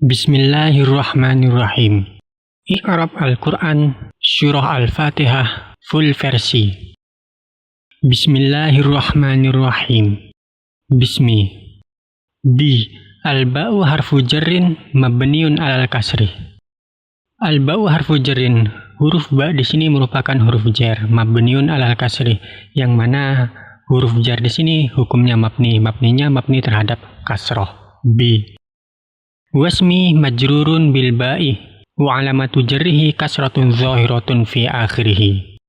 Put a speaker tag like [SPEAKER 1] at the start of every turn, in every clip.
[SPEAKER 1] Bismillahirrahmanirrahim. I'rab Al-Quran Surah Al-Fatihah full versi. Bismillahirrahmanirrahim. Bismi. Bi. Al-ba'u harfu jarrin mabniun alal kasri. Al-ba'u harfu jarrin, huruf ba di sini merupakan huruf jar mabniun alal kasri, yang mana huruf jar di sini hukumnya mabninya mabni terhadap kasroh. Bi. Wasmi majrurun bil ba'i wa alamatu jarrihi kasratun zahiratun fi akhirih.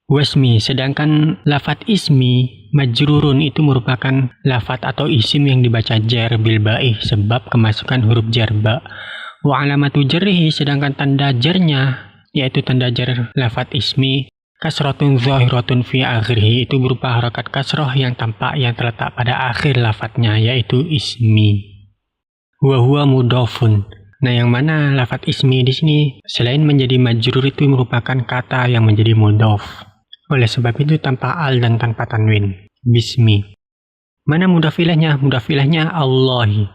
[SPEAKER 1] Wasmi, sedangkan lafat ismi majrurun itu merupakan lafat atau isim yang dibaca jar bil ba'i sebab kemasukan huruf jar ba. Wa alamatu jarrihi, sedangkan tanda jarnya yaitu tanda jar lafat ismi kasratun zahiratun fi akhirih, itu berupa harakat kasroh yang tampak yang terletak pada akhir lafatnya yaitu ismi. Wa huwa mudhafun. Nah, yang mana lafat ismi di sini selain menjadi majrur itu merupakan kata yang menjadi mudhaf. Oleh sebab itu tanpa al dan tanpa tanwin. Bismi. Mana mudhaf ilaihnya? Mudhaf ilaihnya Allahi.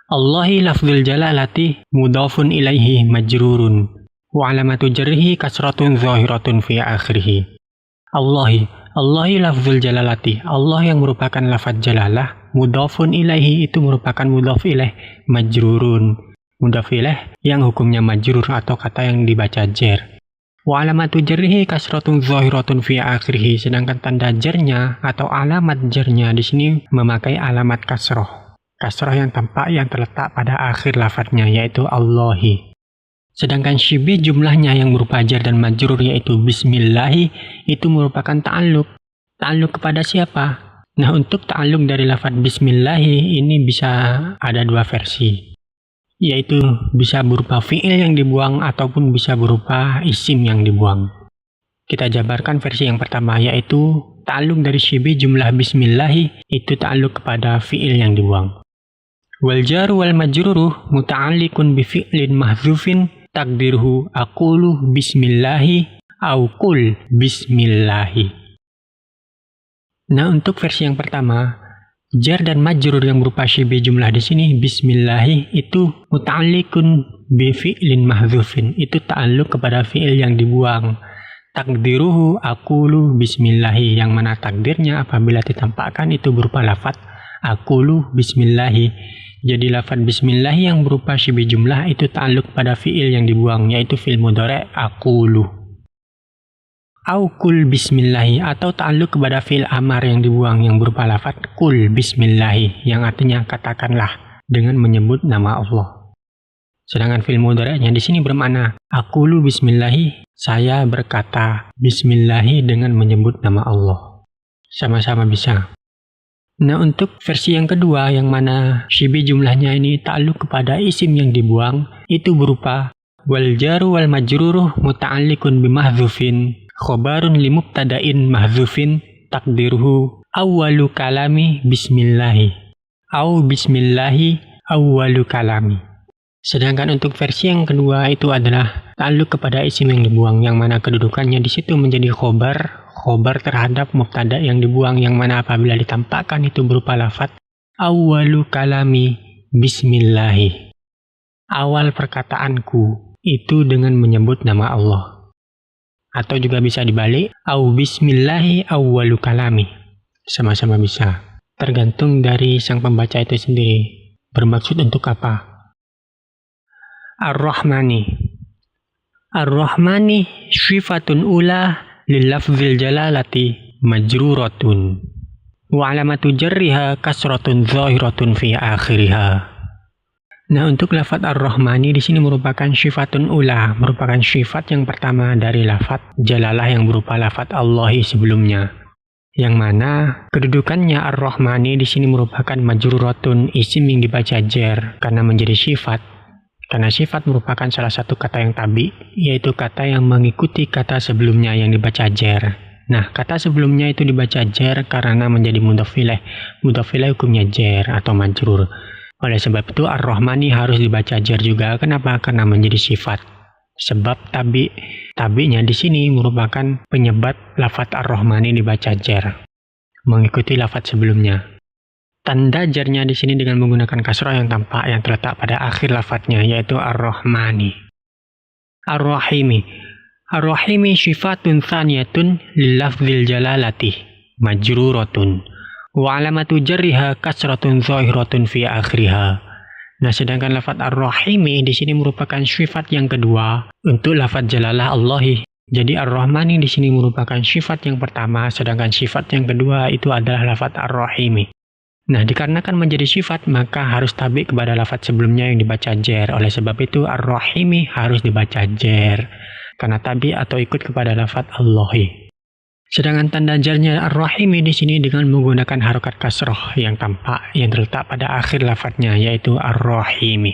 [SPEAKER 1] Allahi lafzul jalalati mudhafun ilaihi majrurun. Wa alamatu jarrihi kasratun zahiratun fi akhirih. Allahi. Allahi lafzul jalalati. Allah yang merupakan lafaz jalalah. Mudhafun ilaihi itu merupakan mudhaf ilaih majrurun. Mudhaf ilaih yang hukumnya majrur atau kata yang dibaca jar. Wa alamatu jarrihi kasratun zahiratun fi akhirih, sedangkan tanda jarnya atau alamat jarnya di sini memakai alamat kasroh. Kasroh yang tampak yang terletak pada akhir lafadznya yaitu Allahi. Sedangkan syibih jumlahnya yang berupa jar dan majrur yaitu bismillahi itu merupakan ta'alluq. Ta'alluq kepada siapa? Nah, untuk ta'alluq dari lafaz bismillahi ini bisa ada dua versi. Yaitu bisa berupa fi'il yang dibuang ataupun bisa berupa isim yang dibuang. Kita jabarkan versi yang pertama yaitu ta'alluq dari syibih jumlah bismillahi itu ta'alluq kepada fi'il yang dibuang. Wal jaru wal majruru muta'alliqun bi fi'lin mahdzufin takdirhu aqulu bismillahi au qul bismillahi. Nah, untuk versi yang pertama, jar dan majrur yang berupa syibih jumlah di sini bismillahi itu muta'alliqun bi fi'lin mahdzufin, itu ta'alluq kepada fi'il yang dibuang. Takdiruhu aqulu bismillahi, yang mana takdirnya apabila ditampakkan itu berupa lafaz aqulu bismillahi. Jadi lafaz bismillahi yang berupa syibih jumlah itu ta'alluq pada fi'il yang dibuang yaitu fi'il mudhari' aqulu. Au kul bismillahi, atau ta'alluq kepada fi'il amar yang dibuang yang berupa lafaz kul bismillahi yang artinya katakanlah dengan menyebut nama Allah. Sedangkan fi'il mudhari'nya di sini bermakna aqulu bismillahi, saya berkata bismillahi dengan menyebut nama Allah. Sama-sama bisa. Nah, untuk versi yang kedua yang mana syibih jumlahnya ini ta'alluq kepada isim yang dibuang itu berupa wal jaru wal majruruh muta'alliqun bi mahdzufin khobarun li mubtada'in mahdzufin takdiruhu awwalu kalami bismillahi au bismillahi awwalu kalami. Sedangkan untuk versi yang kedua itu adalah ta'alluq kepada isim yang dibuang yang mana kedudukannya di situ menjadi khobar terhadap mubtada yang dibuang yang mana apabila ditampakkan itu berupa lafaz awwalu kalami bismillahi. Awal perkataanku itu dengan menyebut nama Allah. Atau juga bisa dibalik, au bismillahi awwalu kalami. Sama-sama bisa. Tergantung dari sang pembaca itu sendiri. Bermaksud untuk apa? Ar-Rahmani. Ar-Rahmani syifatun ula lil lafzil jalalati majruratun. Wa alamatu jarriha kasratun zahiratun fi akhiriha. Nah, untuk lafaz Ar-Rahmani di sini merupakan syifatun ula, merupakan sifat yang pertama dari lafaz jalalah yang berupa lafaz Allahi sebelumnya. Yang mana kedudukannya Ar-Rahmani di sini merupakan majruratun, isim yang dibaca jar karena menjadi sifat. Karena sifat merupakan salah satu kata yang tabi, yaitu kata yang mengikuti kata sebelumnya yang dibaca jar. Nah, kata sebelumnya itu dibaca jar karena menjadi mudhaf ilaih. Mudhaf ilaih hukumnya jar atau majrur. Oleh sebab itu Ar-Rahmani harus dibaca jar juga. Kenapa? Karena menjadi sifat. Sebab tabi'nya di sini merupakan penyebab lafaz Ar-Rahmani dibaca jar, mengikuti lafaz sebelumnya. Tanda jarnya di sini dengan menggunakan kasroh yang tampak yang terletak pada akhir lafadznya, yaitu ar-Rahmani. Ar-Rahimi. Ar-Rahimi syifatun thaniyatun lilafzil jalalati majruratun wa alamatu jarriha kasratun zahiratun fi akhiriha. Nah, sedangkan lafadz ar-Rahimi di sini merupakan sifat yang kedua untuk lafadz jalalah Allahi. Jadi ar-Rahmani di sini merupakan sifat yang pertama, sedangkan sifat yang kedua itu adalah lafadz ar-Rahimi. Nah, dikarenakan menjadi sifat, maka harus tabi kepada lafadz sebelumnya yang dibaca jer. Oleh sebab itu, ar-Rahimi harus dibaca jer, karena tabi atau ikut kepada lafadz Allahi. Sedangkan tanda jarnya ar-Rahimi di sini dengan menggunakan harokat kasroh yang tampak yang terletak pada akhir lafadznya, yaitu ar-Rahimi.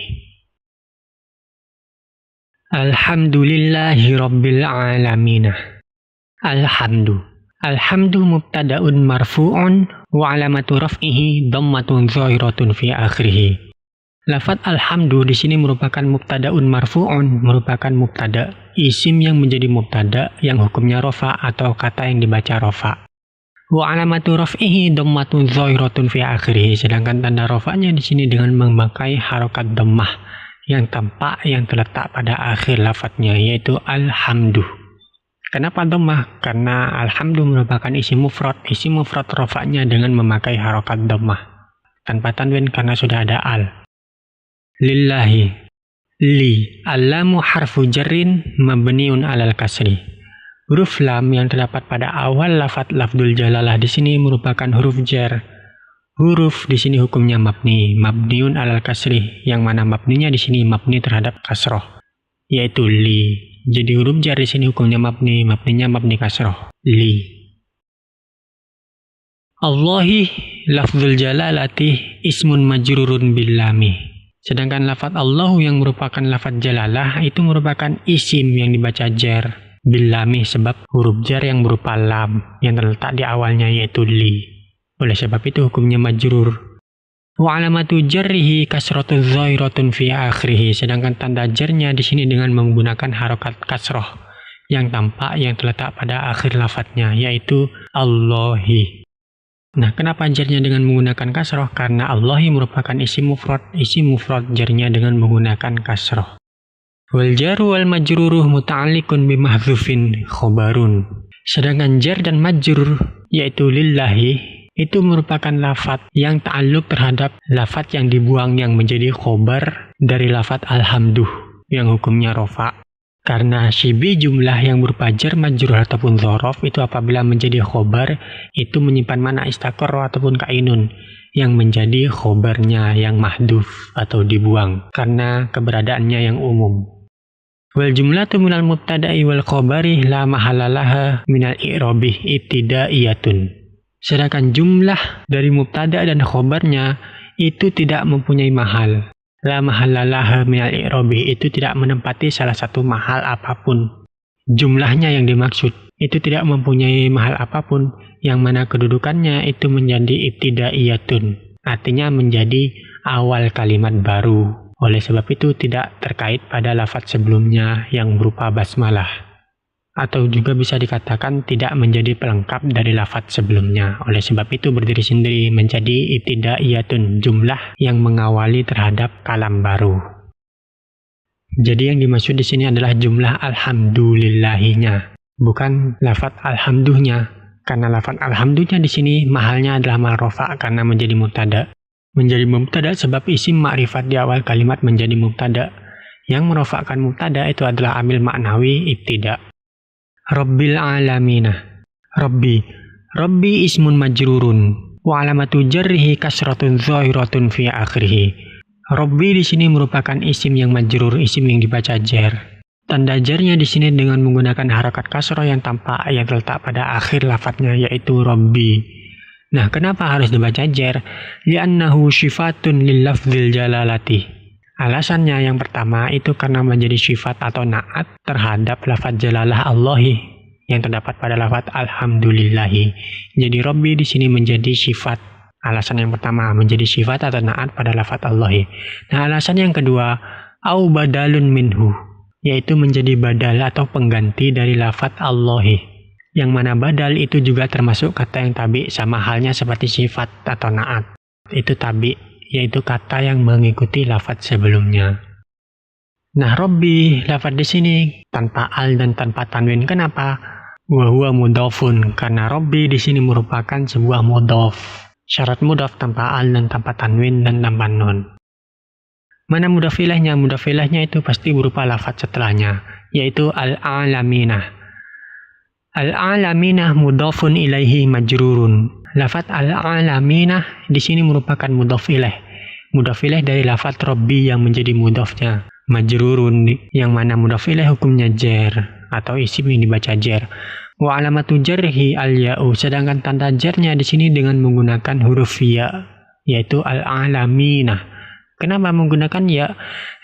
[SPEAKER 1] Alhamdulillahi Rabbil Alamin. Alhamdu mubtada'un marfu'un wa alamatu raf'ihi dhammatun zahiratun fi akhirih. Lafadz alhamdu di sini merupakan mubtada'un marfu'un, merupakan mubtada, isim yang menjadi mubtada yang hukumnya rofa atau kata yang dibaca rofa. Wa alamatu raf'ihi dhammatun zahiratun fi akhirih. Sedangkan tanda rofanya di sini dengan memakai harokat dhammah yang tampak yang terletak pada akhir lafadznya, yaitu alhamdu. Kenapa dhammah? Karena alhamdu merupakan isim mufrad. Isim mufrad rofa'nya dengan memakai harokat dhammah tanpa tanwin karena sudah ada al. Lillahi. Li. Allamu harfu jarrin mabniun alal kasri. Huruf lam yang terdapat pada awal lafadz lafdul jalalah di sini merupakan huruf jar. Huruf di sini hukumnya mabni, mabniun alal kasri, yang mana mabninya di sini mabni terhadap kasroh, yaitu li. Jadi huruf jar di sini hukumnya mabni, mabninya mabni kasroh, li. Allahi lafzul jalalati ismun majrurun bil lami. Sedangkan lafadz Allahu yang merupakan lafadz jalalah itu merupakan isim yang dibaca jar bil lami, sebab huruf jar yang berupa lam yang terletak di awalnya, yaitu li. Oleh sebab itu hukumnya majrur. Wa alamatu jarrihi kasratun zahiratun fi akhirih. Sedangkan tanda jarnya di sini dengan menggunakan harokat kasroh yang tampak yang terletak pada akhir lafadznya, yaitu Allahi. Nah, kenapa jarnya dengan menggunakan kasroh? Karena Allahi merupakan isim mufrad. Isim mufrad jarnya dengan menggunakan kasroh. Wal jaru wal majruruh muta'alliqun bimahdzufin khobarun. Sedangkan jar dan majrur yaitu lillahi itu merupakan lafadz yang ta'alluq terhadap lafadz yang dibuang yang menjadi khobar dari lafadz alhamduh yang hukumnya rofa. Karena syibi jumlah yang berupa jar, majrur ataupun dzaraf itu apabila menjadi khobar itu menyimpan mana istaqarra ataupun kainun yang menjadi khobarnya yang mahdhuf atau dibuang karena keberadaannya yang umum. Wal jumlatu minal mubtada'i wal khobari la mahalalaha minal i'rabih ibtidaiyatun. Sedangkan jumlah dari mubtada dan khobarnya itu tidak mempunyai mahal. La mahallalaha minal i'rabih itu tidak menempati salah satu mahal apapun. Jumlahnya yang dimaksud itu tidak mempunyai mahal apapun, yang mana kedudukannya itu menjadi ibtidaiyatun. Artinya menjadi awal kalimat baru. Oleh sebab itu tidak terkait pada lafadz sebelumnya yang berupa basmalah. Atau juga bisa dikatakan tidak menjadi pelengkap dari lafadz sebelumnya. Oleh sebab itu berdiri sendiri menjadi ibtidaiyatun, jumlah yang mengawali terhadap kalam baru. Jadi yang dimaksud di sini adalah jumlah alhamdulillahinya, bukan lafadz alhamduhnya. Karena lafadz alhamduhnya di sini mahalnya adalah mal rofa karena menjadi mubtada. Menjadi mubtada sebab isim ma'rifat di awal kalimat menjadi mubtada. Yang merofakkan mubtada itu adalah amil maknawi ibtida. Rabbil alamina. Rabbi ismun majrurun wa alamatu jarrihi kasratun zahiratun fi akhirih. Rabbi di sini merupakan isim yang majrur, isim yang dibaca jar. Tanda jarnya di sini dengan menggunakan harokat kasroh yang tampak yang terletak pada akhir lafadznya, yaitu Rabbi. Nah, kenapa harus dibaca jar? Li'annahu syifatun lil lafzil jalalati. Alasannya yang pertama itu karena menjadi sifat atau na'at terhadap lafadz jalalah Allahi yang terdapat pada lafadz alhamdulillahi. Jadi Rabbi di sini menjadi sifat. Alasan yang pertama menjadi sifat atau na'at pada lafadz Allahi. Nah, alasan yang kedua, au badalun minhu, yaitu menjadi badal atau pengganti dari lafadz Allahi. Yang mana badal itu juga termasuk kata yang tabi sama halnya seperti sifat atau na'at. Itu tabi, yaitu kata yang mengikuti lafadz sebelumnya. Nah, Robbi, lafadz di sini tanpa al dan tanpa tanwin. Kenapa? Wa huwa mudhafun, karena Robbi di sini merupakan sebuah mudhaf. Syarat mudhaf tanpa al dan tanpa tanwin dan tanpa nun. Mana mudhaf ilaihnya? Mudhaf ilaihnya itu pasti berupa lafadz setelahnya, yaitu al-alamina. Al-alamina mudhafun ilaihi majrurun. Lafadz al-alamina di sini merupakan mudhaf ilaih. Mudhaf ilaih dari lafadz Robbi yang menjadi mudhafnya. Majrurun, yang mana mudhaf ilaih hukumnya jar atau isim yang dibaca jar. Wa alamatu jarhi al-ya'u, sedangkan tanda jarnya di sini dengan menggunakan huruf ya, yaitu al-alamina. Kenapa menggunakan ya?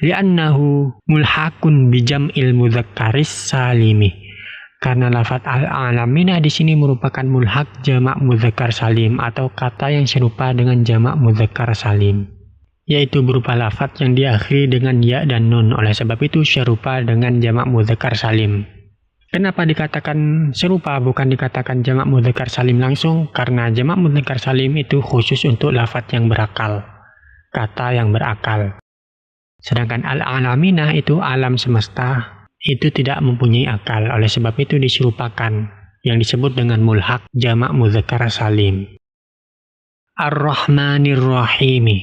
[SPEAKER 1] Li'annahu mulhaqun bijam'il mudzakkaris salimi. Karena lafadz al-alamina di sini merupakan mulhaq jamak mudzakkar salim atau kata yang serupa dengan jamak mudzakkar salim, yaitu berupa lafadz yang diakhiri dengan ya dan nun. Oleh sebab itu serupa dengan jamak mudzakkar salim. Kenapa dikatakan serupa bukan dikatakan jamak mudzakkar salim langsung? Karena jamak mudzakkar salim itu khusus untuk lafadz yang berakal, kata yang berakal. Sedangkan al-alamina itu alam semesta, itu tidak mempunyai akal. Oleh sebab itu diserupakan, yang disebut dengan mulhaq jamak mudzakkar salim. Ar-Rahmanir Rahimi.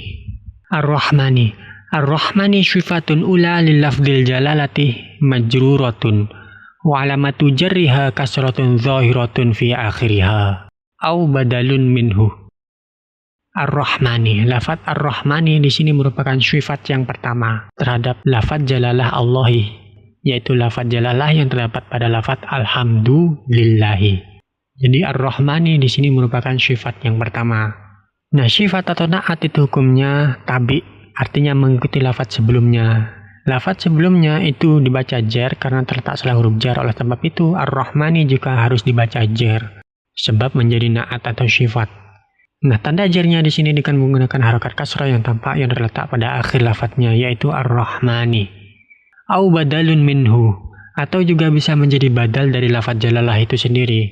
[SPEAKER 1] Ar-Rahmani. Ar-Rahmani syifatun ula lil lafdzil jalalati majruratun wa alamatu jarriha kasratun zahiratun fi akhiriha au badalun minhu. Ar-Rahmani. Lafadz Ar-Rahmani di sini merupakan sifat yang pertama terhadap lafadz jalalah Allahi, yaitu lafadz jalalah yang terdapat pada lafadz alhamdulillahi. Jadi Ar-Rahmani di sini merupakan sifat yang pertama. Nah, sifat atau na'at itu hukumnya tabi, artinya mengikuti lafadz sebelumnya. Lafadz sebelumnya itu dibaca jar karena terletak setelah huruf jar. Oleh sebab itu Ar-Rahmani juga harus dibaca jar, sebab menjadi na'at atau sifat. Nah, tanda jarnya di sini dengan menggunakan harokat kasrah yang tampak yang terletak pada akhir lafadznya, yaitu Ar-Rahmani. Au badalun minhu, atau juga bisa menjadi badal dari lafadz jalalah itu sendiri,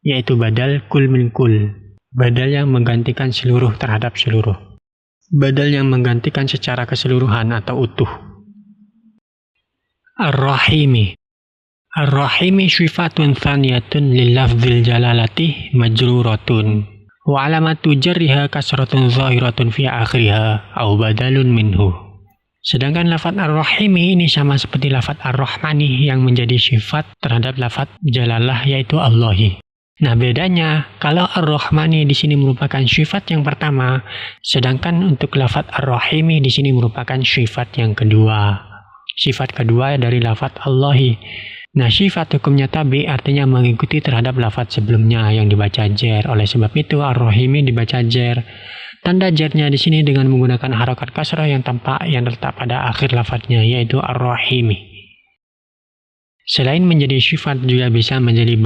[SPEAKER 1] yaitu badal kul min kul, badal yang menggantikan seluruh terhadap seluruh, badal yang menggantikan secara keseluruhan atau utuh. Ar-Rahimi. Ar-Rahimi syifatun thaniyatun lil lafdzil jalalati majruratun wa alamatu jarriha kasratun zahiratun fi akhiriha au badalun minhu. Sedangkan lafadz Ar-Rahimi ini sama seperti lafadz Ar-Rahmani yang menjadi sifat terhadap lafadz jalalah yaitu Allahi. Nah, bedanya kalau Ar-Rahmani di sini merupakan sifat yang pertama, sedangkan untuk lafadz Ar-Rahimi di sini merupakan sifat yang kedua. Sifat kedua dari lafadz Allahi. Nah, sifat hukumnya tabi, artinya mengikuti terhadap lafadz sebelumnya yang dibaca jar. Oleh sebab itu Ar-Rahimi dibaca jar. Tanda jarnya di sini dengan menggunakan harokat kasrah yang tampak yang terletak pada akhir lafadznya, yaitu Ar-Rahimi. Selain menjadi sifat juga bisa menjadi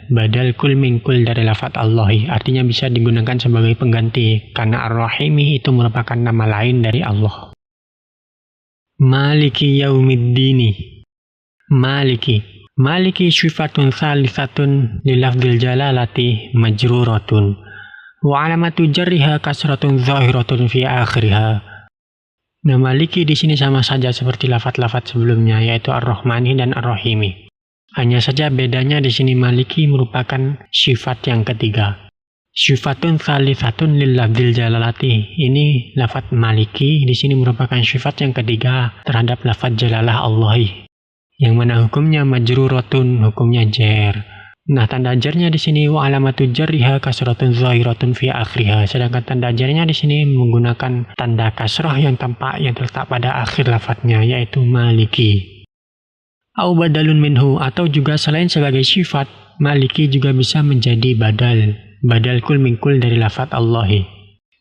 [SPEAKER 1] badal kul min kul dari lafadz Allahi, artinya bisa digunakan sebagai pengganti karena Ar-Rahimi itu merupakan nama lain dari Allah. Maliki yaumiddini. Maliki syifatun salisatun li lafdzil jalalati majruratun wa alamatu jarriha kasratun zahiratun fi akhiriha. Nah, Maliki di sini sama saja seperti lafadz-lafadz sebelumnya, yaitu Ar-Rahmani dan Ar-Rahimi. Hanya saja bedanya di sini Maliki merupakan sifat yang ketiga. Syifatun salisatun lil lafdzil jalalati. Ini lafadz Maliki di sini merupakan sifat yang ketiga terhadap lafadz jalalah Allahi, yang mana hukumnya majruratun, hukumnya jar. Nah, tanda jarnya di sini wa alamatu jarriha kasratun zahiratun fi akhiriha. Sedangkan tanda jarnya di sini menggunakan tanda kasrah yang tampak yang terletak pada akhir lafadznya, yaitu Maliki. Au badalun minhu, atau juga selain sebagai sifat, Maliki juga bisa menjadi badal kul min kul dari lafadz Allahi,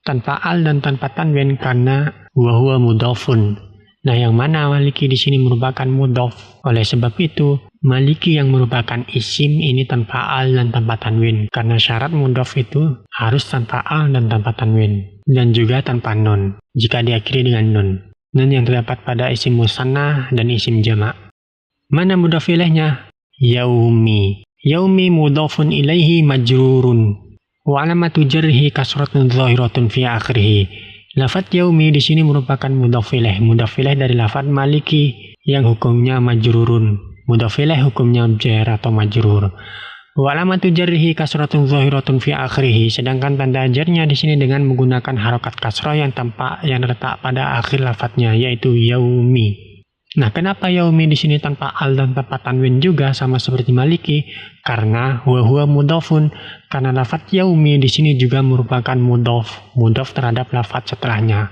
[SPEAKER 1] tanpa al dan tanpa tanwin karena wa huwa mudhafun. Nah, yang mana Maliki di sini merupakan mudhaf. Oleh sebab itu, Maliki yang merupakan isim ini tanpa al dan tanpa tanwin. Karena syarat mudhaf itu harus tanpa al dan tanpa tanwin. Dan juga tanpa nun, jika diakhiri dengan nun. Nun yang terdapat pada isim musanna dan isim jamak. Mana mudhaf ilaihnya? Yaumi. Yaumi mudhafun ilaihi majrurun. Wa alamatu jarrihi kasratun zahiratun fi akhirih. Lafadz yaumi di sini merupakan mudhaf ilaih. Mudhaf ilaih dari lafadz maliki yang hukumnya majrurun. Mudhaf ilaih hukumnya jar atau majrur. Wa alamatu jarrihi kasratun zahiratun fi akhirih. Sedangkan tanda jarnya di sini dengan menggunakan harokat kasrah yang terletak pada akhir lafadznya, yaitu yaumi. Nah, kenapa yaumi di sini tanpa al dan tanpa tanwin juga sama seperti maliki? Karena huwa mudhafun. Karena lafadz yaumi di sini juga merupakan mudhaf terhadap lafadz setelahnya.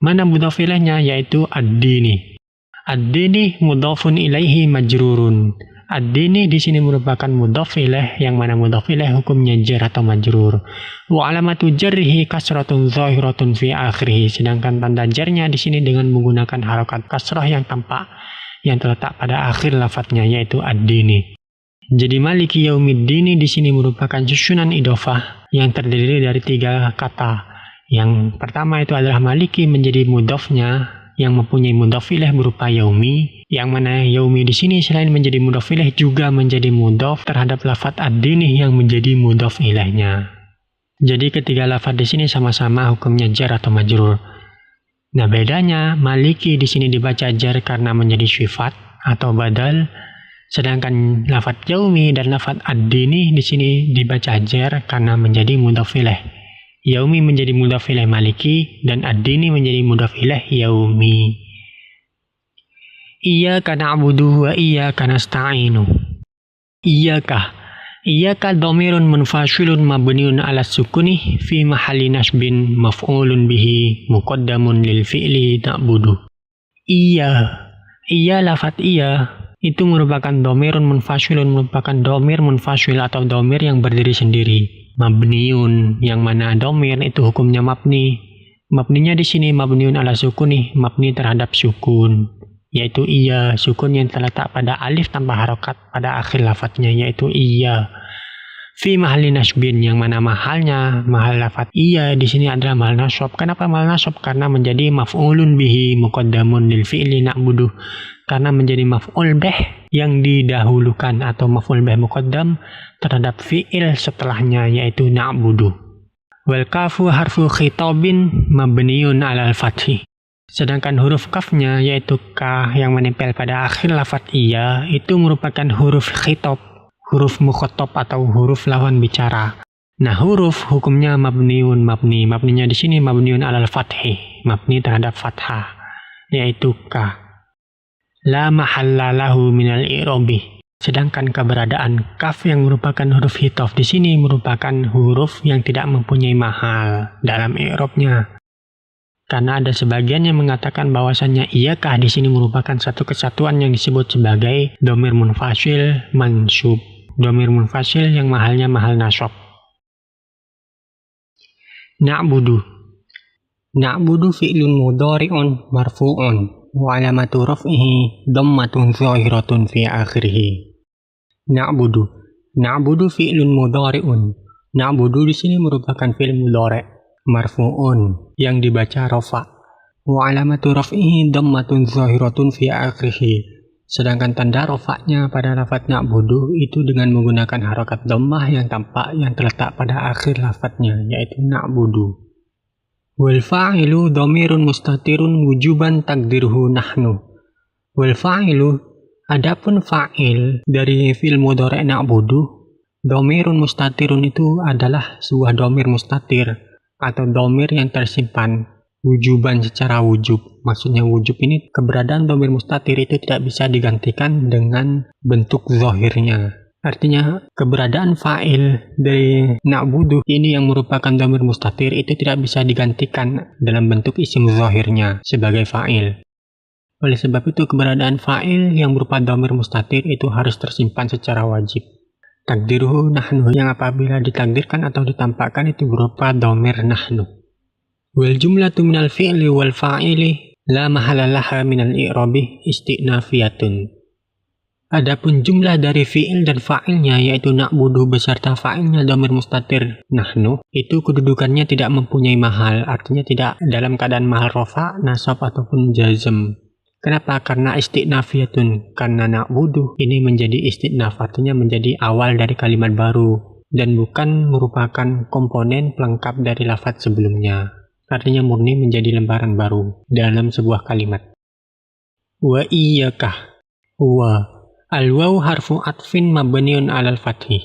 [SPEAKER 1] Mana mudhaf ilaihnya? Yaitu ad-dini. Ad-dini mudhafun ilaihi majrurun. Ad-dini di sini merupakan mudhaf ilaih, yang mana mudhaf ilaih hukumnya jar atau majrur. Wa alamatu jarrihi kasratun zahiratun fi akhirih. Sedangkan tanda jarnya di sini dengan menggunakan harokat kasrah yang terletak pada akhir lafadznya, yaitu ad-dini. Jadi maliki yaumiddini di sini merupakan susunan idhofah yang terdiri dari 3 kata. Yang pertama itu adalah maliki menjadi mudhafnya yang mempunyai mudhaf ilaih berupa yaumi, yang mana yaumi di sini selain menjadi mudhaf ilaih juga menjadi mudhaf terhadap lafadz ad-dini yang menjadi mudhaf ilaihnya. Jadi ketiga lafadz di sini sama-sama hukumnya jar atau majrur. Nah, bedanya maliki di sini dibaca jar karena menjadi sifat atau badal, sedangkan lafadz yaumi dan lafadz ad-dini di sini dibaca jar karena menjadi mudhaf ilaih. Yaumi menjadi mudhaf ilaih maliki dan ad-dini menjadi mudhaf ilaih yaumi. Iyyaka na'budu wa iyyaka nasta'inu. Iyyaka dhamirun munfasilun mabniun 'ala sukuni fi mahalli nasbin maf'ulun bihi muqaddamun lil fi'li na'budu. Iya lafadz iya itu merupakan dhamirun munfasilun, merupakan dhamir munfasil atau dhamir yang berdiri sendiri. Mabniun, yang mana dhamir itu hukumnya mabni. Mabninya di sini mabniun ala sukuni, mabni terhadap sukun, yaitu iya, sukun yang terletak pada alif tanpa harokat pada akhir lafadznya, yaitu iya. Fi mahalli nasbin, yang mana mahal lafadz iya di sini adalah mahal nasab. Kenapa mahal nasab? Karena menjadi maf'ulun bihi muqaddamun lil fi'li na'budu. Karena menjadi maf'ul bih yang didahulukan atau maf'ul bih muqaddam terhadap fi'il setelahnya, yaitu na'budu. Wal kafu harfu khitabin mabniun 'alal fathi. Sedangkan huruf kafnya yaitu ka yang menempel pada akhir lafadz iya itu merupakan huruf khitab, huruf mukhatab atau huruf lawan bicara. Nah, huruf hukumnya mabniun, mabninya di sini mabniun 'alal fathi, mabni terhadap fathah, yaitu ka. La mahalla lahu minal i'rabi. Sedangkan keberadaan kaf yang merupakan huruf hitaf di sini merupakan huruf yang tidak mempunyai mahal dalam i'rabnya. Karena ada sebagian yang mengatakan bahwasannya iyakah di sini merupakan satu kesatuan yang disebut sebagai dhamir munfasil mansub. Dhamir munfasil yang mahalnya mahal nasab. Na'budu fi'lun mudhari'un marfu'un wa alamatu raf'ihi dhammatun zahiratun fi akhirih. Na'budu fi'lun mudhari'un. Na'budu di sini merupakan fi'il mudhari' marfu'un yang dibaca rafa'. Wa alamatu raf'ihi dhammatun zahiratun fi akhirih. Sedangkan tanda rafa'nya pada lafadz na'budu itu dengan menggunakan harokat dhammah yang tampak yang terletak pada akhir lafadznya, yaitu na'budu. Wal fa'ilu dhamirun mustatirun wujuban takdiruhu nahnu. Wal fa'ilu, adapun fa'il dari fi'il mudhari' na'budu, dhamirun mustatirun itu adalah sebuah dhamir mustatir atau dhamir yang tersimpan wujuban secara wujub. Maksudnya wujub ini keberadaan dhamir mustatir itu tidak bisa digantikan dengan bentuk zahirnya. Artinya keberadaan fa'il dari na'budu ini yang merupakan dhamir mustatir itu tidak bisa digantikan dalam bentuk isim zahirnya sebagai fa'il. Oleh sebab itu keberadaan fa'il yang berupa dhamir mustatir itu harus tersimpan secara wajib. Takdiruhu nahnu, yang apabila ditakdirkan atau ditampakkan itu berupa dhamir nahnu. Wal jumlatu minal fi'li wal fa'ili la mahala laha minal i'rabi isti'nafiyatun. Adapun jumlah dari fi'il dan fa'ilnya yaitu na'budu beserta fa'ilnya dhamir mustatir nahnu itu kedudukannya tidak mempunyai mahal, artinya tidak dalam keadaan mahal rafa, nasab ataupun jazm. Kenapa? Karena isti'nafiyatun, karena na'budu ini menjadi isti'naf, artinya menjadi awal dari kalimat baru. dan bukan merupakan komponen pelengkap dari lafaz sebelumnya. Artinya murni menjadi lembaran baru dalam sebuah kalimat. Wa iyyakah. Wa. Al-waw harfu atfin mabniun 'alal fathi.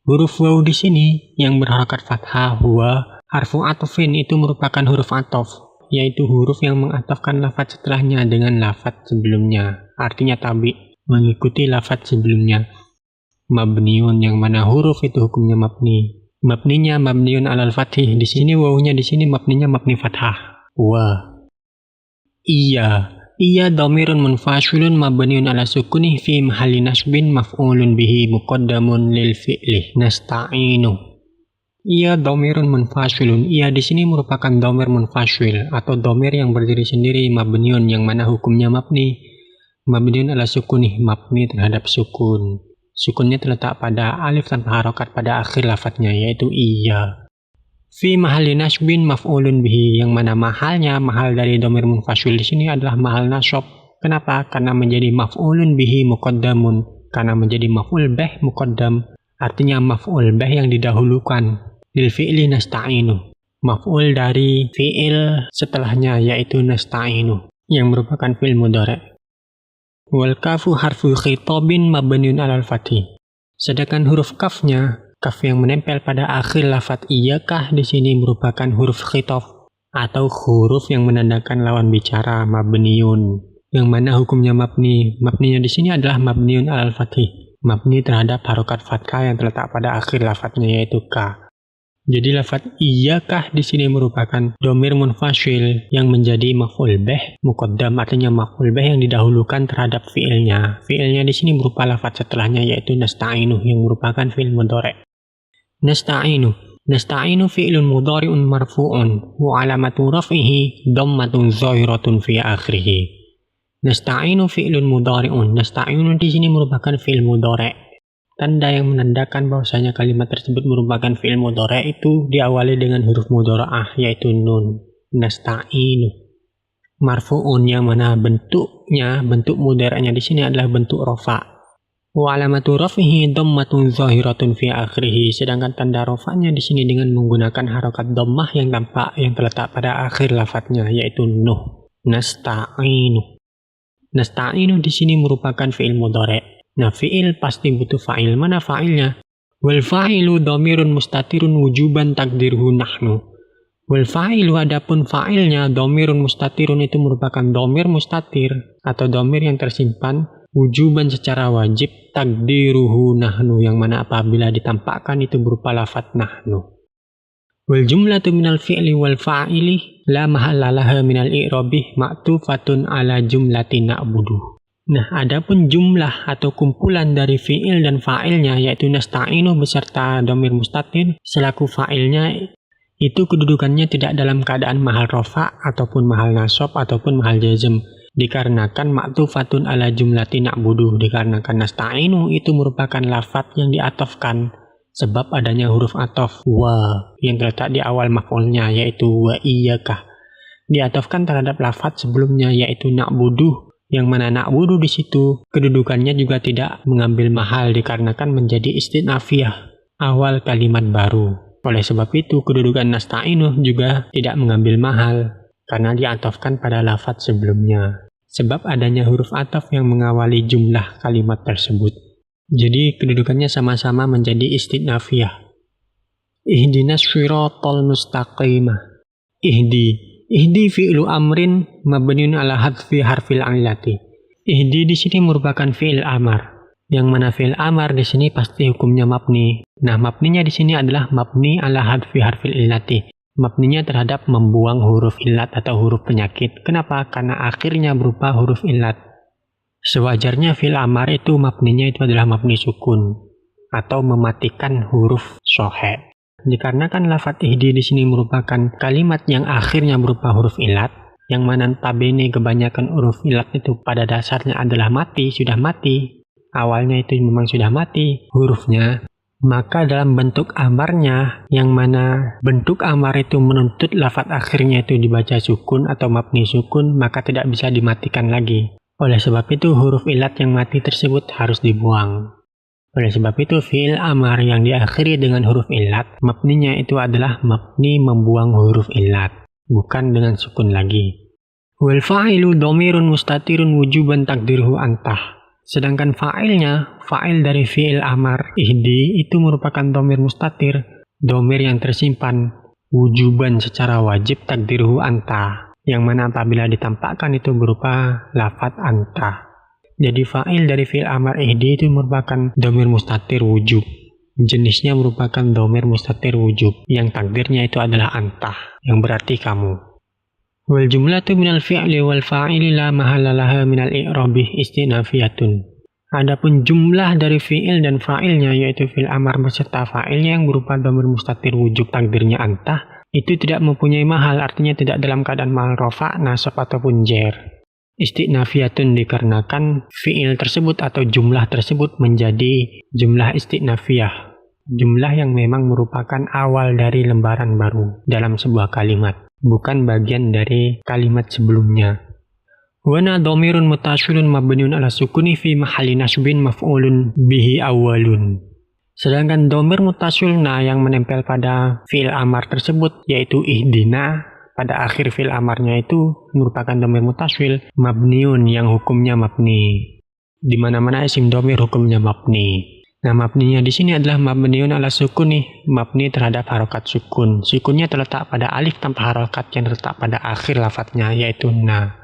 [SPEAKER 1] Huruf waw di sini yang berharakat fathah, huwa, harfu atfin itu merupakan huruf atof, yaitu huruf yang mengatofkan lafaz setelahnya dengan lafaz sebelumnya. Artinya tabi, mengikuti lafaz sebelumnya. Mabniun yang mana huruf itu hukumnya mabni. Mabninya mabniun 'alal fathih. Di sini wawunya di sini mabninya mabni fathah. Wa. Iya. Iya dhamirun munfasilun mabniun 'ala sukuni fi mahalli nasbin maf'ulun bihi muqaddamun lil fi'li nasta'inu. Iya dhamirun munfasilun. Iya di sini merupakan dhamir munfasil atau dhamir yang berdiri sendiri mabniun yang mana hukumnya mabni. Mabniun 'ala sukuni, mabni terhadap sukun. Sukunnya terletak pada alif tanpa harokat pada akhir lafadznya yaitu iya. Fi mahalli nasbin maf'ulun bihi yang mana mahalnya, mahal dari dhamir munfasil di sini adalah mahal nasab. Kenapa? Karena menjadi maf'ulun bihi muqaddamun. Karena menjadi maf'ul bih muqaddam. Artinya maf'ul bih yang didahulukan. Lil fi'li nasta'inu. Maf'ul dari fi'il setelahnya yaitu nasta'inu yang merupakan fi'il mudhari'. Wal kafu harfu khitabin mabniun 'alal fathi. Sedangkan huruf kafnya, kaf yang menempel pada akhir lafaz iyakah di sini merupakan huruf khitab atau huruf yang menandakan lawan bicara mabniun yang mana hukumnya mabni. Mabninya di sini adalah mabniun 'alal fathih, mabni terhadap harokat fathah yang terletak pada akhir lafaznya yaitu ka. Jadi lafaz iyakah di sini merupakan dhamir munfasil yang menjadi maf'ul bih muqaddam, artinya maf'ul bih yang didahulukan terhadap fi'ilnya. Fi'ilnya di sini berupa lafaz setelahnya yaitu nasta'inu yang merupakan fi'il mudhari'. Nasta'inu. Nasta'inu fi'lun mudhari'un marfu'un wa 'alamatu raf'ihi dhammatun zahiratun fi akhirih. Nasta'inu fi'lun mudhari'un. Nasta'inu di sini merupakan fi'il mudhari'. Tanda yang menandakan bahwasanya kalimat tersebut merupakan fi'il mudhari' itu diawali dengan huruf mudhara'ah yaitu nun. Nasta'inu. Marfu'un yang mana bentuknya, bentuk mudhari'nya di sini adalah bentuk rafa'. Wa 'alamatu raf'ihi dhammatun zahiratun fi akhirih. Sedangkan tanda rafa'nya di sini dengan menggunakan harokat dhammah yang tampak yang terletak pada akhir lafadznya yaitu nuh. Nasta'inu. Nasta'inu di sini merupakan fi'il mudhari'. Nah, fi'il pasti butuh fa'il. Mana fa'ilnya? Wal fa'ilu dhamirun mustatirun wujuban takdirhu nahnu. Wal fa'ilu adapun fa'ilnya dhamirun mustatirun itu merupakan dhamir mustatir atau dhamir yang tersimpan wujuban secara wajib takdiruhu nahnu yang mana apabila ditampakkan itu berupa lafaz nahnu. Wal jumlatu minal fi'li wal fa'ili la mahalla laha minal i'rabi ma'tufatun ala jumlati na'budu. Nah, adapun jumlah atau kumpulan dari fi'il dan fa'ilnya yaitu nasta'inu beserta dhamir mustatir selaku fa'ilnya itu kedudukannya tidak dalam keadaan mahal rafa ataupun mahal nasab ataupun mahal jazm dikarenakan ma'tufatun ala jumlati na'budu, dikarenakan nasta'inu itu merupakan lafaz yang diatofkan sebab adanya huruf atof wa yang terletak di awal maf'ulnya yaitu wa iyyakah diatofkan terhadap lafaz sebelumnya yaitu na'budu yang mana na'budu di situ kedudukannya juga tidak mengambil mahal dikarenakan menjadi istinafiyah awal kalimat baru. Oleh sebab itu kedudukan nasta'inu juga tidak mengambil mahal karena diatofkan pada lafaz sebelumnya sebab adanya huruf ataf yang mengawali jumlah kalimat tersebut. Jadi kedudukannya sama-sama menjadi istinafiyah. Ihdinas shiratal mustaqimah. Ihdi fi'lu amrin mabniun 'ala hadfi harfil 'illati. Ihdi di sini merupakan fi'il amar. Yang mana fi'il amar di sini pasti hukumnya mabni. Nah, mabninya di sini adalah mabni 'ala hadfi harfil 'illati. Mabninya terhadap membuang huruf illat atau huruf penyakit. Kenapa? Karena akhirnya berupa huruf illat. Sewajarnya fi'il amar itu mabninya itu adalah mabni sukun atau mematikan huruf shohe. Dikarenakan lafaz ihdi di sini merupakan kalimat yang akhirnya berupa huruf ilat, yang mana tabene kebanyakan huruf ilat itu pada dasarnya adalah mati, sudah mati. Awalnya itu memang sudah mati hurufnya. Maka dalam bentuk amarnya, yang mana bentuk amar itu menuntut lafaz akhirnya itu dibaca sukun atau mabni sukun, maka tidak bisa dimatikan lagi. Oleh sebab itu huruf ilat yang mati tersebut harus dibuang. Oleh sebab itu, fi'il amar yang diakhiri dengan huruf illat, mabninya itu adalah mabni membuang huruf illat, bukan dengan sukun lagi. Wal fa'ilu dhamirun mustatirun wujuban takdiruhu antah. Sedangkan fa'ilnya, fa'il dari fi'il amar ihdi itu merupakan dhamir mustatir, dhamir yang tersimpan, wujuban secara wajib takdiruhu anta, yang mana apabila ditampakkan itu berupa lafadz anta. Jadi fa'il dari fi'il amar ihdi itu merupakan dhamir mustatir wujub. Jenisnya merupakan dhamir mustatir wujub, yang takdirnya itu adalah anta, yang berarti kamu. Wal jumlatu minal fi'li wal fa'ili la mahalla laha minal i'rabi istinafiyatun. Adapun jumlah dari fi'il dan fa'ilnya, yaitu fi'il amar beserta fa'ilnya yang berupa dhamir mustatir wujub takdirnya anta, itu tidak mempunyai mahal, artinya tidak dalam keadaan mahal rafa, nasab ataupun jer. Istinafiyatun dikarenakan fi'il tersebut atau jumlah tersebut menjadi jumlah istinafiyah, jumlah yang memang merupakan awal dari lembaran baru dalam sebuah kalimat, bukan bagian dari kalimat sebelumnya. Wana dhamirun mutasilun mabniun ala sukuni fi mahalli nasbin maf'ulun bihi awwalun. Sedangkan dhamir mutasil yang menempel pada fi'il amar tersebut, yaitu ihdina, pada akhir fi'il amarnya itu merupakan dhamir mutasil mabniun yang hukumnya mabni. Di mana-mana isim dhamir hukumnya mabni. Nah, mabninya di sini adalah mabniun ala sukuni, mabni terhadap harokat sukun. Sukunnya terletak pada alif tanpa harokat yang terletak pada akhir lafadznya, yaitu na.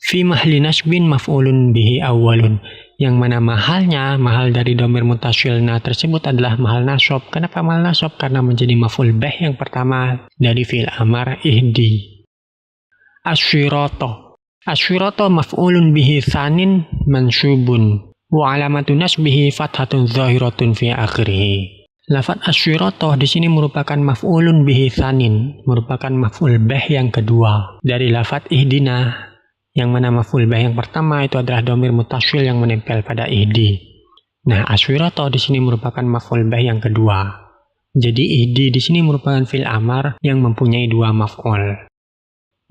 [SPEAKER 1] Fi mahli nasbin maf'ulun bihi awwalun, yang mana mahal dari dhamir mutasil na tersebut adalah mahal nasab. Kenapa mahal nasab? Karena menjadi maf'ul bih yang pertama dari fi'il amar ihdi. Asyirata. Asyirata maf'ulun bihi tsanin mansubun wa alamatu nasbihi fathatun zahiratun fi akhirih. Lafaz asyirata di sini merupakan maf'ulun bihi tsanin, merupakan maf'ul bih yang kedua dari lafaz ihdina, yang mana maf'ul bih yang pertama itu adalah dhamir mutasil yang menempel pada ihdi. Nah, asyirata di sini merupakan maf'ul bih yang kedua. Jadi ihdi di sini merupakan fi'il amar yang mempunyai dua maf'ul.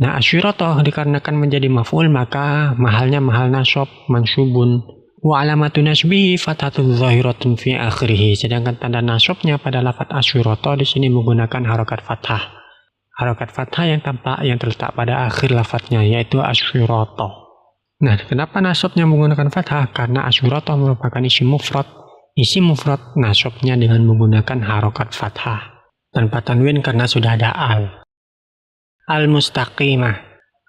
[SPEAKER 1] Nah, asyirata dikarenakan menjadi maf'ul, maka mahalnya mahal nasab mansubun wa alamatu nasbihi fathatun zahiratun fi akhirih. Sedangkan tanda nasabnya pada lafaz asyirata di sini menggunakan harokat fathah. Harokat fathah yang tampak yang terletak pada akhir lafadznya, yaitu asyirata. Nah, kenapa nasabnya menggunakan fathah? Karena asyirata merupakan isim mufrad. Isim mufrad nasabnya dengan menggunakan harokat fathah tanpa tanwin karena sudah ada al. Al-mustaqimah.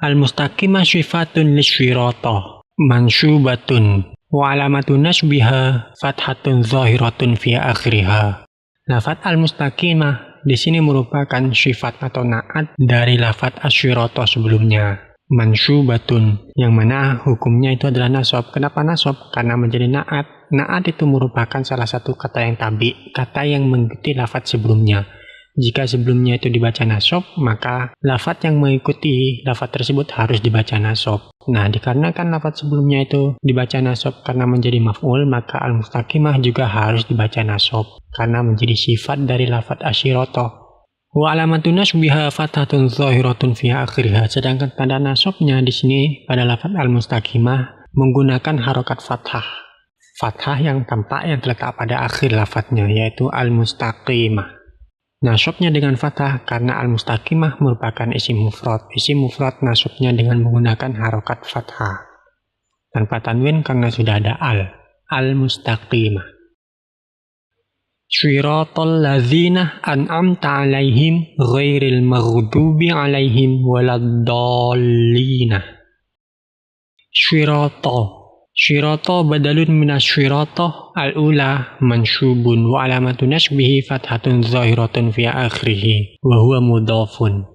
[SPEAKER 1] Al-mustaqimah sifatun lisyirata mansubatun wa alamatu nasbiha fathatun zahiratun fi akhiriha. Lafaz al-mustaqimah di sini merupakan sifat atau naat dari lafaz asyirata sebelumnya, mansubatun, yang mana hukumnya itu adalah nasab. Kenapa nasab? Karena menjadi naat. Naat itu merupakan salah satu kata yang tabi, kata yang mengikuti lafaz sebelumnya. Jika sebelumnya itu dibaca nasab, maka lafaz yang mengikuti lafaz tersebut harus dibaca nasab. Nah, dikarenakan lafaz sebelumnya itu dibaca nasab karena menjadi maf'ul, maka al-mustaqimah juga harus dibaca nasab karena menjadi sifat dari lafaz asyirata. Wa alamatu nasbiha fathatun zahiratun fi akhiriha. Sedangkan tanda nasabnya di sini pada lafaz al-mustaqimah menggunakan harokat fathah. Fathah yang tampak yang terletak pada akhir lafaznya, yaitu al-mustaqimah. Nasabnya dengan fathah karena al-mustaqimah merupakan isim mufrad. Isim mufrad nasabnya dengan menggunakan harokat fathah tanpa tanwin karena sudah ada al-mustaqimah. Shiratal ladzina an'amta 'alaihim ghairil maghdubi 'alaihim waladdallin. Shirata badalun minas shirata al-ula mansubun wa alamatu nasbihi fathatun zahiratun fi akhirih wa huwa mudhafun.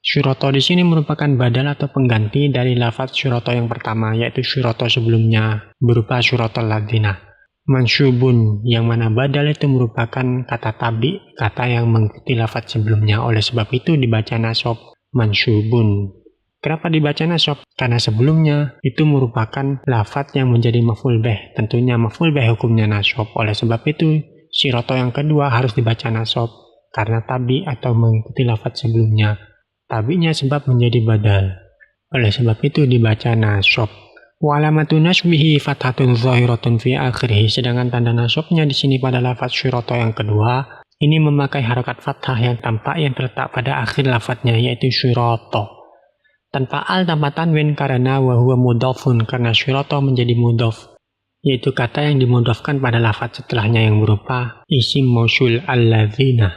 [SPEAKER 1] Shirata di sini merupakan badal atau pengganti dari lafaz shirata yang pertama, yaitu shirata sebelumnya berupa shiratal ladzina. Mansubun, yang mana badal itu merupakan kata tabi, kata yang mengikuti lafaz sebelumnya. Oleh sebab itu dibaca nasab mansubun. Kenapa dibaca nasab? Karena sebelumnya itu merupakan lafaz yang menjadi maf'ul bih. Tentunya maf'ul bih hukumnya nasab. Oleh sebab itu, shirata yang kedua harus dibaca nasab karena tabi atau mengikuti lafaz sebelumnya. Tabinya sebab menjadi badal. Oleh sebab itu dibaca nasab. Wa alamatu nasbihi fathatun zahiratun fi akhirih. Sedangkan tanda nasabnya di sini pada lafaz syurata yang kedua, ini memakai harakat fathah yang tampak yang terletak pada akhir lafadznya, yaitu syurata. Tanpa al tanpa tanwin karena wa huwa mudhafun, karena syurata menjadi mudhaf, yaitu kata yang dimudhafkan pada lafaz setelahnya yang berupa isim mausul alladzina.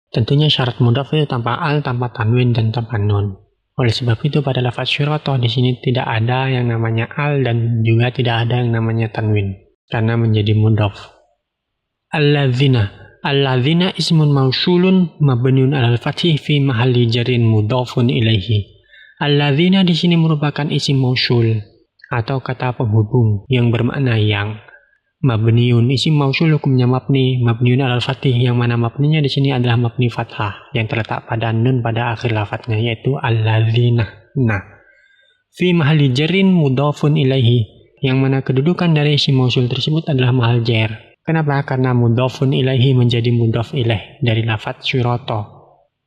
[SPEAKER 1] Tentunya syarat mudhaf itu tanpa al, tanpa tanwin, dan tanpa nun. Oleh sebab itu pada lafaz syurata di sini tidak ada yang namanya al dan juga tidak ada yang namanya tanwin karena menjadi mudhaf. Alladzina. Alladzina ismun mausulun mabniun 'alal fathi fi mahalli jarrin mudhafun ilaihi. Alladzina di sini merupakan isim mausul atau kata penghubung yang bermakna yang. Mabniun isim mausul hukumnya mabniun 'alal fathi, yang mana mabninya di sini adalah mabni fathah yang terletak pada nun pada akhir lafadznya, yaitu alladzina. Nah, fi mahalli jarrin mudhafun ilaihi, yang mana kedudukan dari isim mausul tersebut adalah mahal jar. Kenapa? Karena mudhafun ilaihi menjadi mudhaf ilaih dari lafadz syurata.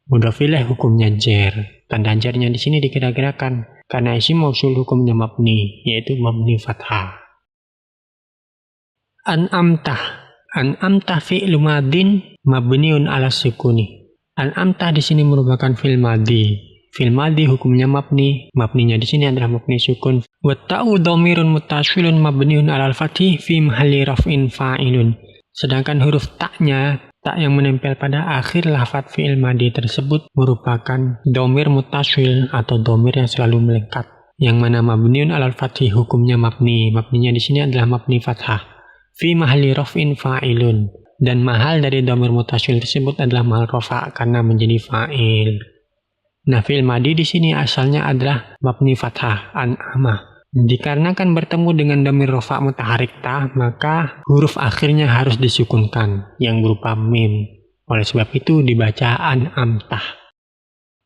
[SPEAKER 1] Mudhaf ilaih hukumnya jar. Tanda jarnya di sini dikira-kirakan karena isim mausul hukumnya mabni, yaitu mabni fathah. An'amtah fi'lu madin mabniun 'ala sukuni. An'amtah di sini merupakan fi'il madhi. Fi'il madhi hukumnya mabni. Mabninya di sini adalah mabni sukun. Wa ta'u dhamirun muttasilun mabniun 'alal fathi fi mahalli raf'in fa'ilun. Sedangkan huruf ta'nya, tak yang menempel pada akhir lafadz fi'il madhi tersebut merupakan dhamir muttasil atau dhamir yang selalu melekat. Yang mana mabniun 'alal fathi hukumnya mabni. Mabninya di sini adalah mabni fathah. Fi mahalli raf'in fa'ilun, dan mahal dari dhamir muttasil tersebut adalah mahal rafa karena menjadi fa'il. Nah, fi'il madhi di sini asalnya adalah mabni fathah an'amah. Dikarenakan bertemu dengan dhamir rafa mutaharrik ta, maka huruf akhirnya harus disukunkan yang berupa mim. Oleh sebab itu dibaca an'amtah.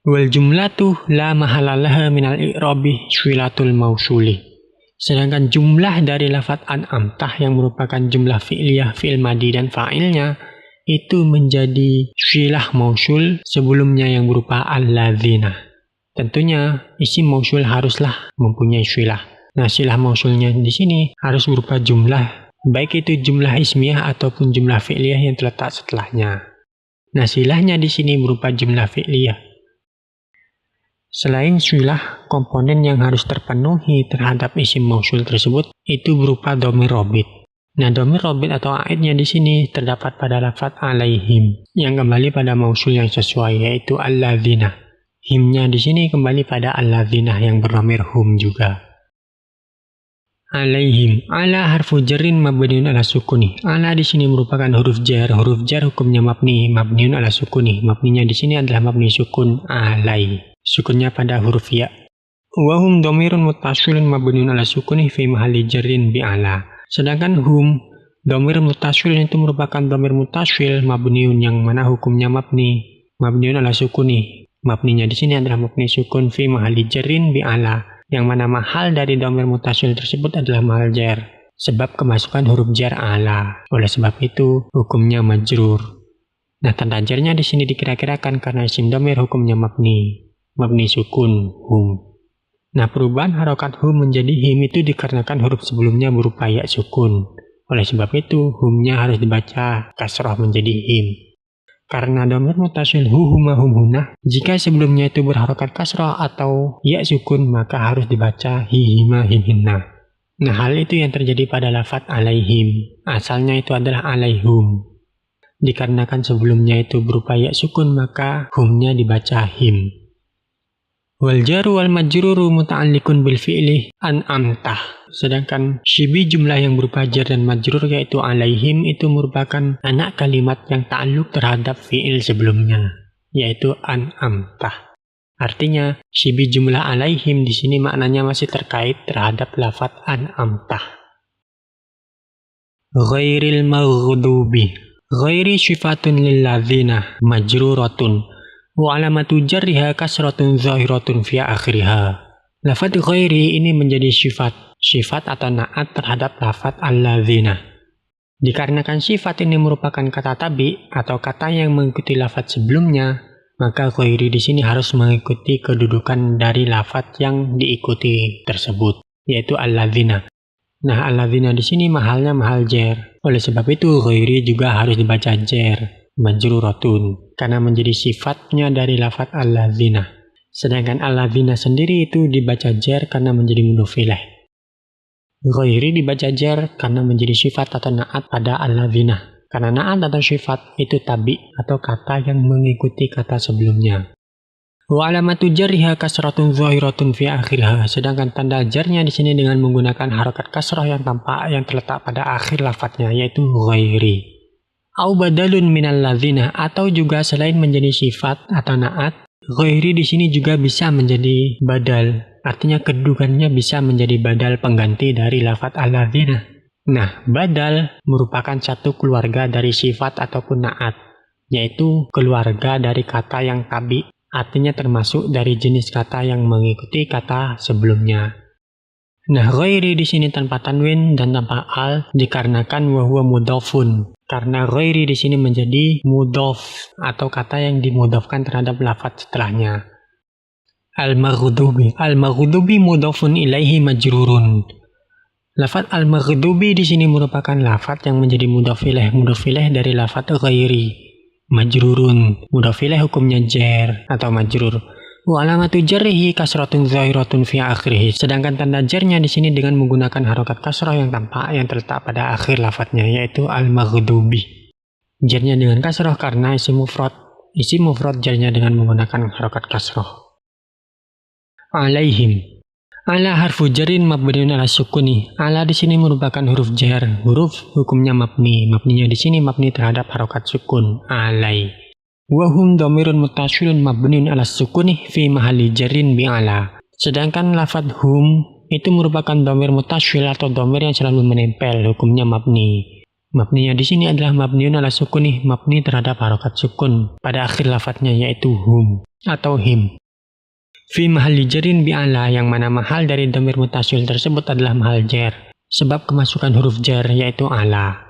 [SPEAKER 1] Wal jumlatu la mahala laha minal i'rabi sywilatul mausuli. Sedangkan jumlah dari lafadz an'amtah yang merupakan jumlah fi'liyah, fi'il madhi dan fa'ilnya itu menjadi syilah mausul sebelumnya yang berupa alladzina. Tentunya isim mausul haruslah mempunyai syilah. Nah, syilah mausulnya di sini harus berupa jumlah, baik itu jumlah ismiyah ataupun jumlah fi'liyah yang terletak setelahnya. Nah, silahnya di sini berupa jumlah fi'liyah. Selain syilah, komponen yang harus terpenuhi terhadap isim mausul tersebut itu berupa dhamir robit. Nah, dhamir robit atau aidnya di sini terdapat pada lafadz alaihim yang kembali pada mausul yang sesuai, yaitu alladzina. Himnya di sini kembali pada alladzina yang berdhamir hum juga. Alaihim. Ala harfu jarrin mabniun 'ala sukuni. Ala di sini merupakan huruf jar. Huruf jar hukumnya mabni, mabniun 'ala sukuni. Mabninya di sini adalah mabni sukun alai. Sukunnya pada huruf ya. Wa hum dhamirun muttasilun mabniun 'ala sukuni fi mahalli jarrin bi ala. Sedangkan hum dhamir muttasil itu merupakan dhamir muttasil mabniun yang mana hukumnya mabni, mabniun 'ala sukuni. Mabninya di sini adalah mabni sukun fi mahalli jarrin bi ala, yang mana mahal dari dhamir muttasil tersebut adalah mahal jar sebab kemasukan huruf jar ala. Oleh sebab itu hukumnya majrur. Nah, tanda jarnya di sini dikira-kirakan karena isim dhamir hukumnya mabni sukun hum. Nah, perubahan harokat hum menjadi him itu dikarenakan huruf sebelumnya berupa ya sukun. Oleh sebab itu humnya harus dibaca kasrah menjadi him. Karena dhamir muttasil hu huma hum huna, jika sebelumnya itu berharokat kasrah atau ya sukun, maka harus dibaca hi hima him hinna. Nah, hal itu yang terjadi pada lafadz alaihim. Asalnya itu adalah alaihum. Dikarenakan sebelumnya itu berupa ya sukun, maka humnya dibaca him. Wal jaru wal majruru muta'alliqun bil fi'li an'amtah. Sedangkan syibi jumlah yang berupa jar dan majrur yaitu alaihim itu merupakan anak kalimat yang ta'alluq terhadap fi'il sebelumnya, yaitu an'amtah. Artinya syibi jumlah alaihim di sini maknanya masih terkait terhadap lafadz an'amtah. Ghairil maghdubi. Ghairi syifatun lilladzina majruratun. Wa alamatu jarriha kasratun zahiratun fi akhiriha. Lafadz ghairi ini menjadi sifat atau na'at terhadap lafadz alladzina. Dikarenakan sifat ini merupakan kata tabi atau kata yang mengikuti lafadz sebelumnya, maka ghairi di sini harus mengikuti kedudukan dari lafadz yang diikuti tersebut. yaitu alladzina. Nah, alladzina di sini mahalnya mahal jar. Oleh sebab itu ghairi juga harus dibaca jar, majruratun, karena menjadi sifatnya dari lafaz alladzina. Sedangkan alladzina sendiri itu dibaca jar karena menjadi mudhof ilaih. Ghairi dibaca jar karena menjadi sifat atau na'at pada alladzina. Karena na'at atau sifat itu tabi atau kata yang mengikuti kata sebelumnya. Wa alamatu jarriha kasratun zahiratun fi akhirha. Sedangkan tanda jarnya di sini dengan menggunakan harokat kasrah yang tampak yang terletak pada akhir lafadznya, yaitu ghairi. Au badalun minal ladzina, atau juga selain menjadi sifat atau na'at, ghairi di sini juga bisa menjadi badal. Artinya kedudukannya bisa menjadi badal pengganti dari lafaz alladzina. Nah, badal merupakan satu keluarga dari sifat ataupun na'at, yaitu keluarga dari kata yang tabi, artinya termasuk dari jenis kata yang mengikuti kata sebelumnya. Nah, ghairi di sini tanpa tanwin dan tanpa al dikarenakan wa huwa mudhofun. Karena ghairi di sini menjadi mudhof atau kata yang dimudhofkan terhadap lafaz setelahnya. Al-maghdubi. Al-maghdubi mudhofun ilaihi majrurun. Lafaz al-maghdubi di sini merupakan lafaz yang menjadi mudhof ilaih dari lafaz ghairi. Majrurun. Mudhof ilaih hukumnya jar atau majrur. Wa alamatu jarrihi kasratun zahiratun fi akhirih. Sedangkan tanda jarnya di sini dengan menggunakan harokat kasrah yang tampak yang terletak pada akhir lafaznya, yaitu al-maghdubi. Jarnya dengan kasrah karena isim mufrad. Isim mufrad jarnya dengan menggunakan harokat kasrah. Alaihim. Ala harfu jarin mabniun ala sukuni. Ala di sini merupakan huruf jar. Huruf hukumnya mabni. Mabninya di sini mabni terhadap harokat sukun. Alai. Wahum dhamirun muttasilun mabniun ala sukuni fi mahalli jarin bi ala. Sedangkan lafaz hum itu merupakan dhamir muttasil atau dhamir yang selalu menempel. Hukumnya mabni. Mabninya di sini adalah mabniun ala sukuni, mabni terhadap harokat sukun pada akhir lafaznya, yaitu hum atau him. Fi mahalli jarin bi'ala, yang mana mahal dari dhamir mutasil tersebut adalah mahal jar, sebab kemasukan huruf jar yaitu ala.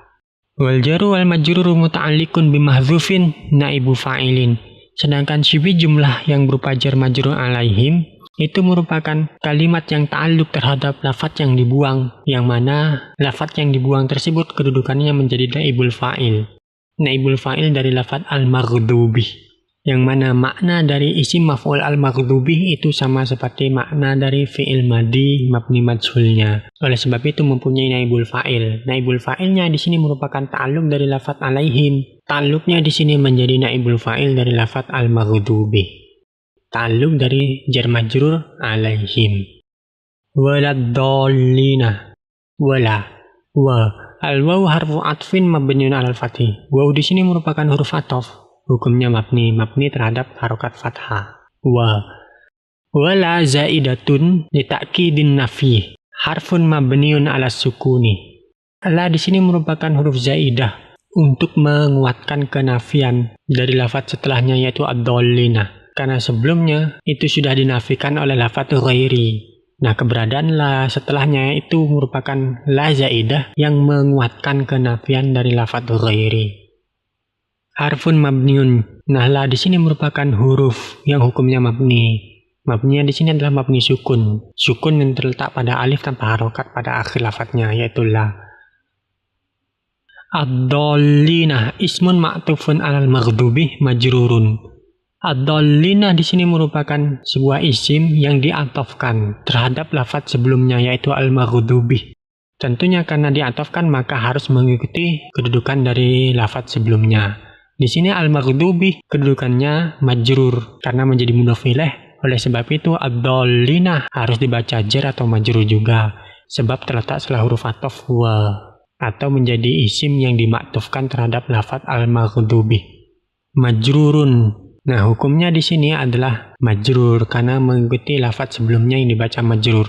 [SPEAKER 1] Wal jaru wal majruru muta'alliqun bimahdzufin naibu fa'ilin. Sedangkan sifat jumlah yang berupa jar majrur alaihim itu merupakan kalimat yang ta'alluq terhadap lafaz yang dibuang, yang mana lafaz yang dibuang tersebut kedudukannya menjadi naibul fa'il. Naibul fa'il dari lafaz al-maghdubi, yang mana makna dari isim maf'ul al-maghdubi itu sama seperti makna dari fi'il madi mabni majhulnya. Oleh sebab itu mempunyai naibul fa'il. Naibul fa'ilnya di sini merupakan ta'alluq dari lafaz alaihim. Ta'alluqnya di sini menjadi naibul fa'il dari lafaz al-maghdubi. Ta'alluq dari jar majrur alaihim. Waladdallina. Wala. Wa. Al-waw harfu atfin mabniun alal fathih. Waw di sini merupakan huruf ataf. Hukumnya mabni terhadap harokat fathah. Wala zaidatun li ta'kidin nafi. Harfun mabniun ala sukuni. La di sini merupakan huruf zaidah untuk menguatkan kenafian dari lafaz setelahnya, yaitu ad-dallina. Karena sebelumnya itu sudah dinafikan oleh lafaz ghairi. Nah, keberadaan la setelahnya itu merupakan la zaidah yang menguatkan kenafian dari lafaz ghairi. Harfun mabniun. Nah, la di sini merupakan huruf yang hukumnya mabni. Mabninya di sini adalah mabni sukun. Sukun yang terletak pada alif tanpa harokat pada akhir lafadznya, yaitu la. Ad-dallina ismun ma'tufun alal maghdubi majrurun. Ad-dallina di sini merupakan sebuah isim yang diatofkan terhadap lafaz sebelumnya, yaitu al-maghdubi. Tentunya karena diatofkan maka harus mengikuti kedudukan dari lafaz sebelumnya. Di sini al-maghdubi kedudukannya majrur karena menjadi mudhof ilaih. Oleh sebab itu ad-dallina harus dibaca jar atau majrur juga, sebab terletak setelah huruf ataf wa, atau menjadi isim yang dimaktufkan terhadap lafaz al-maghdubi. Majrurun. Nah, hukumnya di sini adalah majrur karena mengikuti lafaz sebelumnya yang dibaca majrur.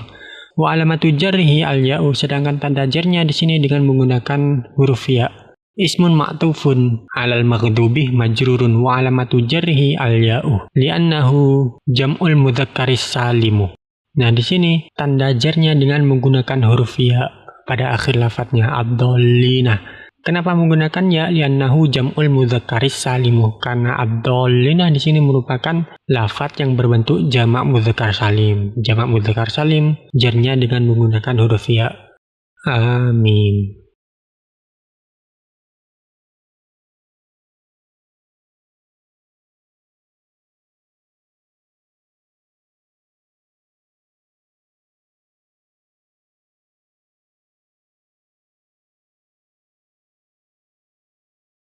[SPEAKER 1] Wa alamatu jarrihi al-ya'u. Sedangkan tanda jarnya di sini dengan menggunakan huruf ya. Ismun ma'tufun alal maghdubi majrurun wa alamatu jarrihi al-ya'u li'annahu jam'ul mudzakkaris salimu. Nah, di sini tanda jarnya dengan menggunakan huruf ya pada akhir lafadznya ad-dallina Kenapa menggunakan ya? Li'annahu jam'ul mudzakkaris salimu. Karena ad-dallina di sini merupakan lafadz yang berbentuk jamak mudzakkar salim. Jamak mudzakkar salim jarnya dengan menggunakan huruf ya. Amin.